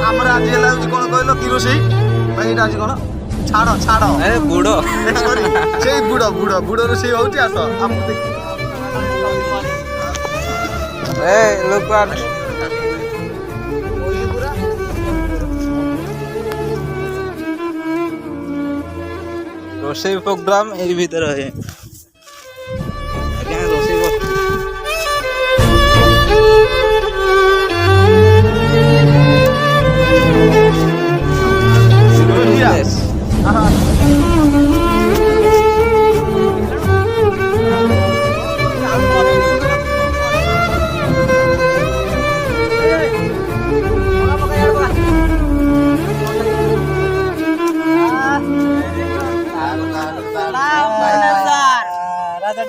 ଆମର ଆଜି ହେଲା ହଉଛି କଣ କହିଲ କି ରୋଷେଇ ଭାଇ ଏଇଟା ଆଜି କଣ ଛାଡ଼ ଛାଡ଼ ବୁଡ଼ ସରି ସେଇ ବୁଡ଼ ରୋଷେଇ ହଉଛି ଆସ ଆମକୁ ଦେଖି ଲୋକ ରୋଷେଇ ପ୍ରୋଗ୍ରାମ ଏଇ ଭିତରେ ହୁଏ। ଆଜ୍ଞା ରୋଷେଇ Rasa